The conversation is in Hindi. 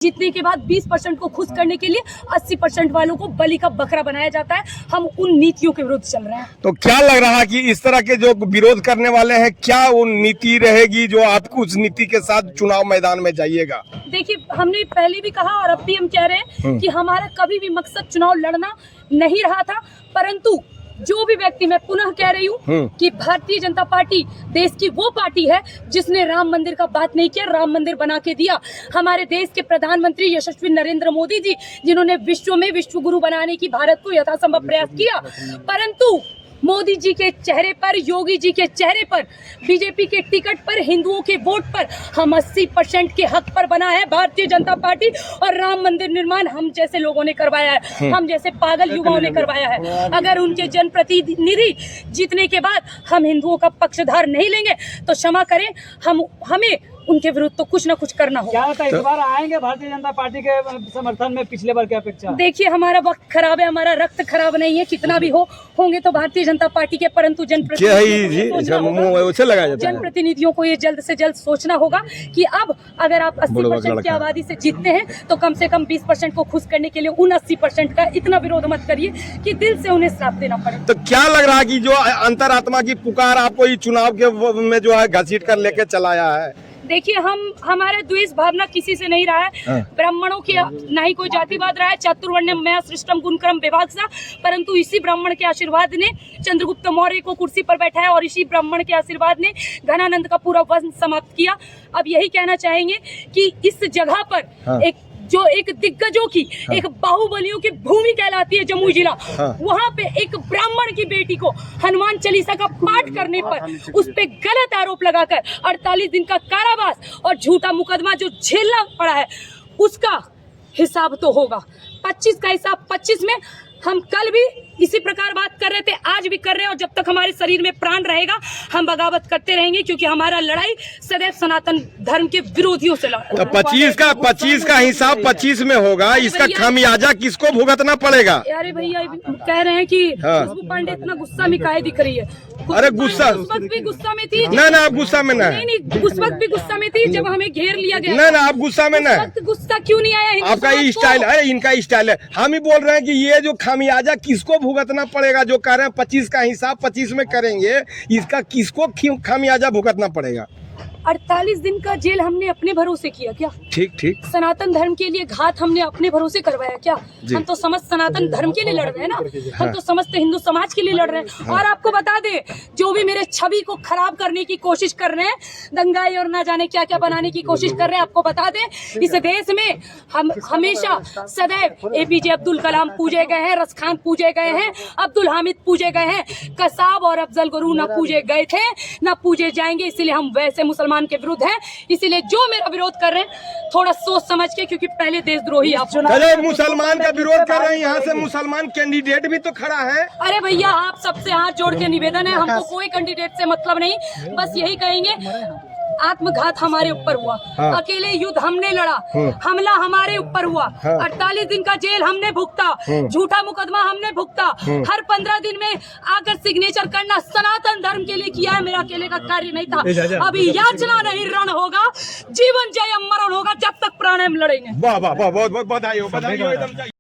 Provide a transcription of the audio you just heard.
जीतने के बाद 20% को खुश करने के लिए 80% वालों को बलि का बकरा बनाया जाता है। हम उन नीतियों के विरुद्ध चल रहे हैं। तो क्या लग रहा है कि इस तरह के जो विरोध करने वाले हैं, क्या वो नीति रहेगी जो आपको उस नीति के साथ चुनाव मैदान में जाइएगा? देखिए, हमने पहले भी कहा और अब भी हम कह रहे हैं कि हमारा कभी भी मकसद चुनाव लड़ना नहीं रहा था, परंतु जो भी व्यक्ति, मैं पुनः कह रही हूँ कि भारतीय जनता पार्टी देश की वो पार्टी है जिसने राम मंदिर का बात नहीं किया, राम मंदिर बना के दिया। हमारे देश के प्रधानमंत्री यशस्वी नरेंद्र मोदी जी, जिन्होंने विश्व में विश्व गुरु बनाने की भारत को यथासंभव प्रयास किया, परंतु मोदी जी के चेहरे पर, योगी जी के चेहरे पर, बीजेपी के टिकट पर, हिंदुओं के वोट पर हम 80% के हक पर बना है भारतीय जनता पार्टी। और राम मंदिर निर्माण हम जैसे लोगों ने करवाया है, हम जैसे पागल युवाओं ने करवाया है। अगर उनके जनप्रतिनिधि जीतने के बाद हम हिंदुओं का पक्षधार नहीं लेंगे तो क्षमा करें, हमें उनके विरुद्ध तो कुछ न कुछ करना होगा। क्या इस बार आएंगे भारतीय जनता पार्टी के समर्थन में पिछले बार की अपेक्षा? देखिए, हमारा वक्त खराब है, हमारा रक्त खराब नहीं है। कितना भी होंगे तो भारतीय जनता पार्टी के, परंतु जनप्रतिनिधियों को ये जल्द से जल्द सोचना होगा कि अब अगर आप 80% की आबादी से जीतते हैं तो कम से कम 20% को खुश करने के लिए उन 80% का इतना विरोध मत करिए कि दिल से उन्हें श्राप देना पड़े। तो क्या लग रहा है कि जो अंतरात्मा की पुकार आपको इस चुनाव के में जो है घसीट कर लेके चलाया है? देखिए, हमारे द्वेष भावना किसी से नहीं रहा है, ब्राह्मणों की ना ही कोई जातिवाद रहा है। चातुर्वर्ण्यम मया सृष्टम गुणक्रम विभागसा, परंतु इसी ब्राह्मण के आशीर्वाद ने चंद्रगुप्त मौर्य को कुर्सी पर बैठाया और इसी ब्राह्मण के आशीर्वाद ने घनानंद का पूरा वंश समाप्त किया। अब यही कहना चाहेंगे कि इस जगह पर एक दिग्गजों की, एक बाहुबलियों की भूमि कहलाती है जमुई जिला, वहाँ पे एक ब्राह्मण की बेटी को हनुमान चालीसा का पाठ करने पर उस पे गलत आरोप लगाकर 48 दिन का कारावास और झूठा मुकदमा जो झेलना पड़ा है, उसका हिसाब तो होगा। 25 का हिसाब 25 में। हम कल भी इसी प्रकार बात कर रहे थे, आज भी कर रहे हैं, और जब तक हमारे शरीर में प्राण रहेगा हम बगावत करते रहेंगे, क्योंकि हमारा लड़ाई सदैव सनातन धर्म के विरोधियों से लड़ा। तो 25 का हिसाब 25 में होगा, इसका खामियाजा किसको भुगतना पड़ेगा? अरे भैया, कह रहे हैं कि खुशबू पांडे इतना गुस्सा में काहे दिख रही है? अरे गुस्सा, उस वक्त भी गुस्सा में थी। ना आप गुस्सा में ना, नहीं, उस वक्त भी गुस्सा में थी जब हमें घेर लिया गया। ना आप गुस्सा में ना, गुस्सा क्यों नहीं आया? आपका ये स्टाइल है, इनका स्टाइल है। हम ही बोल रहे हैं कि ये जो खामियाजा किसको भुगतना पड़ेगा? जो कह रहे हैं 25 का हिसाब 25 में करेंगे, इसका किसको खामियाजा भुगतना पड़ेगा? 48 दिन का जेल हमने अपने भरोसे किया क्या? ठीक। सनातन धर्म के लिए घात हमने अपने भरोसे करवाया क्या? हम तो समस्त सनातन धर्म के लिए लड़ रहे हैं ना, हम तो समस्त हिंदू समाज के लिए लड़ रहे हैं। और आपको बता दे, जो भी मेरे छवि को खराब करने की कोशिश कर रहे हैं, दंगाई और ना जाने क्या क्या बनाने की कोशिश कर रहे हैं, आपको बता दे, इस देश में हम हमेशा सदैव APJ अब्दुल कलाम पूजे गए हैं, रसखान पूजे गए हैं, अब्दुल हामिद पूजे गए हैं, कसाब और अफजल गुरु न पूजे गए थे, न पूजे जाएंगे। इसीलिए हम वैसे मुसलमान के विरुद्ध हैं। इसीलिए जो मेरा विरोध कर रहे हैं, थोड़ा सोच समझ के, क्योंकि पहले देशद्रोही आप मुसलमान का विरोध कर रहे हैं। यहाँ से मुसलमान कैंडिडेट भी तो खड़ा है। अरे भैया, आप सबसे हाथ जोड़ के निवेदन है, हमको कोई कैंडिडेट से मतलब नहीं, बस यही कहेंगे, आत्मघात हमारे ऊपर हुआ, अकेले युद्ध हमने लड़ा, हमला हमारे ऊपर हुआ, 48 दिन का जेल हमने भुगता, झूठा मुकदमा हमने भुगता, हर 15 दिन में आकर सिग्नेचर करना सनातन धर्म के लिए किया है, मेरा अकेले का कार्य नहीं था। अभी याचना नहीं, रण होगा, जीवन जय मरण होगा, जब तक प्राण हम लड़ेंगे। वाह, बहुत बधाई हो, एकदम।